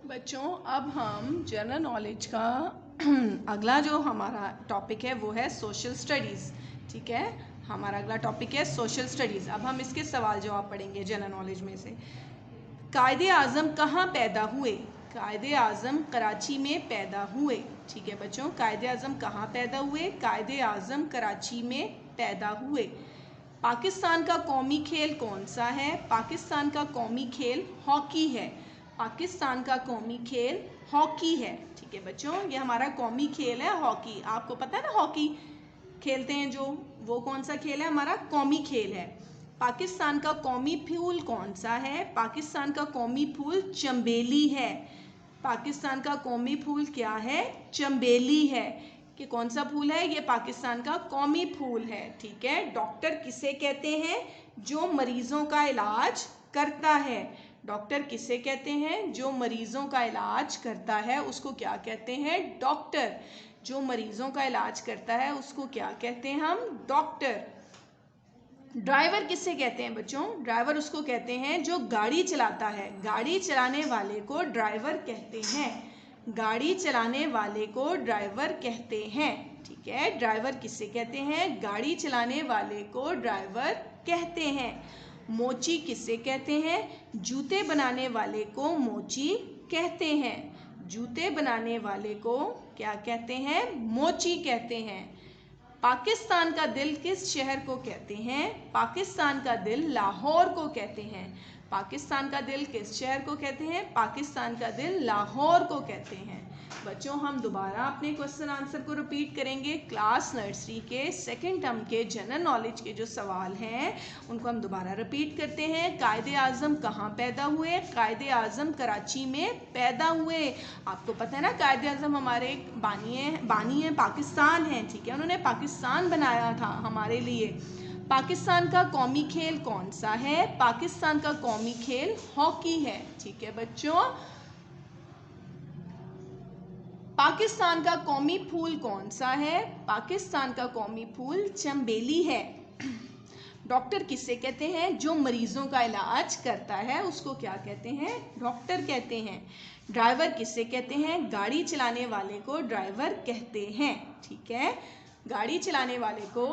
बच्चों, अब हम जनरल नॉलेज का अगला जो हमारा टॉपिक है वो है सोशल स्टडीज़। ठीक है, हमारा अगला टॉपिक है सोशल स्टडीज़। अब हम इसके सवाल जवाब पढ़ेंगे जनरल नॉलेज में से। कायदे आज़म कहाँ पैदा हुए? कायदे आज़म कराची में पैदा हुए। ठीक है बच्चों, कायदे आज़म कहाँ पैदा हुए? कायदे आज़म कराची में पैदा हुए। पाकिस्तान का कौमी खेल कौन सा है? पाकिस्तान का कौमी खेल हॉकी है। पाकिस्तान का कौमी खेल हॉकी है। ठीक है बच्चों, ये हमारा कौमी खेल है हॉकी। आपको पता है ना, हॉकी खेलते हैं जो, वो कौन सा खेल है? हमारा कौमी खेल है। पाकिस्तान का कौमी फूल कौन सा है? पाकिस्तान का कौमी फूल चंबेली है। पाकिस्तान का कौमी फूल क्या है? चंबेली है। कि कौन सा फूल है? ये पाकिस्तान का कौमी फूल है। ठीक है। डॉक्टर किसे कहते हैं? जो मरीजों का इलाज करता है। डॉक्टर किसे कहते हैं? जो मरीजों का इलाज करता है उसको क्या कहते हैं? डॉक्टर। जो मरीजों का इलाज करता है उसको क्या कहते हैं हम? डॉक्टर। ड्राइवर किसे कहते हैं बच्चों? ड्राइवर उसको कहते हैं जो गाड़ी चलाता है। गाड़ी चलाने वाले को ड्राइवर कहते हैं। गाड़ी चलाने वाले को ड्राइवर कहते हैं। ठीक है, ड्राइवर किसे कहते हैं? गाड़ी चलाने वाले को ड्राइवर कहते हैं। मोची किसे कहते हैं? जूते बनाने वाले को मोची कहते हैं। जूते बनाने वाले को क्या कहते हैं? मोची कहते हैं। पाकिस्तान का दिल किस शहर को कहते हैं? पाकिस्तान का दिल लाहौर को कहते हैं। पाकिस्तान का दिल किस शहर को कहते हैं? पाकिस्तान का दिल लाहौर को कहते हैं। बच्चों, हम दोबारा अपने क्वेश्चन आंसर को रिपीट करेंगे। क्लास नर्सरी के सेकंड टर्म के जनरल नॉलेज के जो सवाल हैं उनको हम दोबारा रिपीट करते हैं। कायदे आज़म कहाँ पैदा हुए? कायदे आज़म कराची में पैदा हुए। आपको पता है ना, कायदे आज़म हमारे एक बानी है, पाकिस्तान है। ठीक है, उन्होंने पाकिस्तान बनाया था हमारे लिए। पाकिस्तान का कौमी खेल कौन सा है? पाकिस्तान का कौमी खेल हॉकी है। ठीक है बच्चों, पाकिस्तान का कौमी फूल कौन सा है? पाकिस्तान का कौमी फूल चंबेली है। डॉक्टर किसे कहते हैं? जो मरीजों का इलाज करता है उसको क्या कहते हैं? डॉक्टर कहते हैं। ड्राइवर किसे कहते हैं? गाड़ी चलाने वाले को ड्राइवर कहते हैं। ठीक है, गाड़ी चलाने वाले को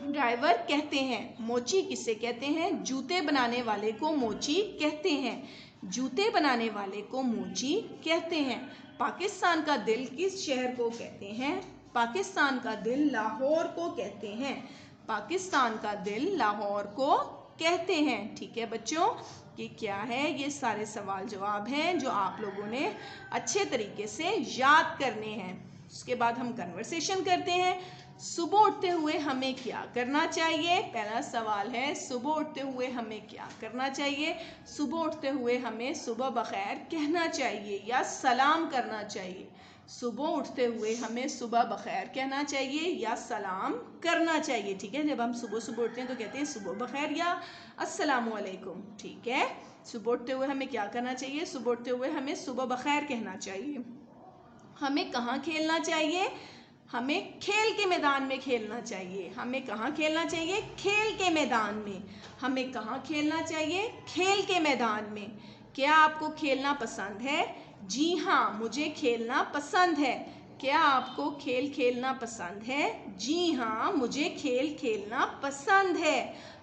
ड्राइवर कहते हैं। मोची किसे कहते हैं? जूते बनाने वाले को मोची कहते हैं। जूते बनाने वाले को मोची कहते हैं। पाकिस्तान का दिल किस शहर को कहते हैं? पाकिस्तान का दिल लाहौर को कहते हैं। पाकिस्तान का दिल लाहौर को कहते हैं। ठीक है बच्चों, ये क्या है? ये सारे सवाल जवाब हैं जो आप लोगों ने अच्छे तरीके से याद करने हैं। उसके बाद हम कन्वर्सेशन करते हैं। सुबह उठते हुए हमें क्या करना चाहिए? पहला सवाल है, सुबह उठते हुए हमें क्या करना चाहिए? सुबह उठते हुए हमें सुबह बखैर कहना चाहिए या सलाम करना चाहिए। सुबह उठते हुए हमें सुबह बखैर कहना चाहिए या सलाम करना चाहिए। ठीक है, जब हम सुबह सुबह उठते हैं तो कहते हैं सुबह बखैर या अस्सलामु अलैकुम। ठीक है, सुबह उठते हुए हमें क्या करना चाहिए? सुबह उठते हुए हमें सुबह बखैर कहना चाहिए। हमें कहाँ खेलना चाहिए? हमें खेल के मैदान में खेलना चाहिए। हमें कहाँ खेलना चाहिए? खेल के मैदान में। हमें कहाँ खेलना चाहिए? खेल के मैदान में। क्या आपको खेलना पसंद है? जी हाँ, मुझे खेलना पसंद है। क्या आपको खेल खेलना पसंद है? जी हाँ, मुझे खेल खेलना पसंद है।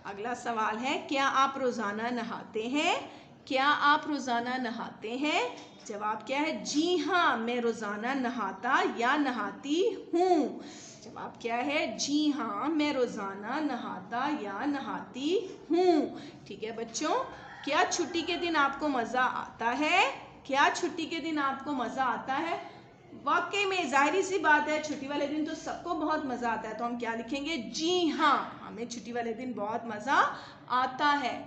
अगला सवाल है, क्या आप रोज़ाना नहाते हैं? क्या आप रोज़ाना नहाते हैं? जवाब क्या है? जी हाँ, मैं रोज़ाना नहाता या नहाती हूँ। जवाब क्या है? जी हाँ, मैं रोज़ाना नहाता या नहाती हूँ। ठीक है बच्चों, क्या छुट्टी के दिन आपको मज़ा आता है? क्या छुट्टी के दिन आपको मज़ा आता है? वाकई में जाहिर सी बात है, छुट्टी वाले दिन तो सबको बहुत मज़ा आता है। तो हम क्या लिखेंगे? जी हाँ, हमें छुट्टी वाले दिन बहुत मज़ा आता है।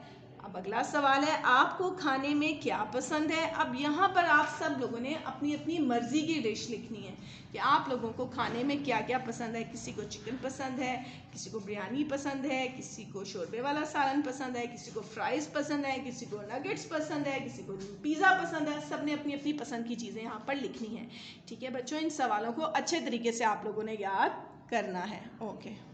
अब अगला सवाल है, आपको खाने में क्या पसंद है? अब यहाँ पर आप सब लोगों ने अपनी अपनी मर्जी की डिश लिखनी है कि आप लोगों को खाने में क्या क्या पसंद है। किसी को चिकन पसंद है, किसी को बिरयानी पसंद है, किसी को शोरबे वाला सालन पसंद है, किसी को फ्राइज़ पसंद है, किसी को नगेट्स पसंद है, किसी को पिज़्ज़ा पसंद है। सब ने अपनी अपनी पसंद की चीज़ें यहाँ पर लिखनी है। ठीक है बच्चों, इन सवालों को अच्छे तरीके से आप लोगों ने याद करना है। ओके।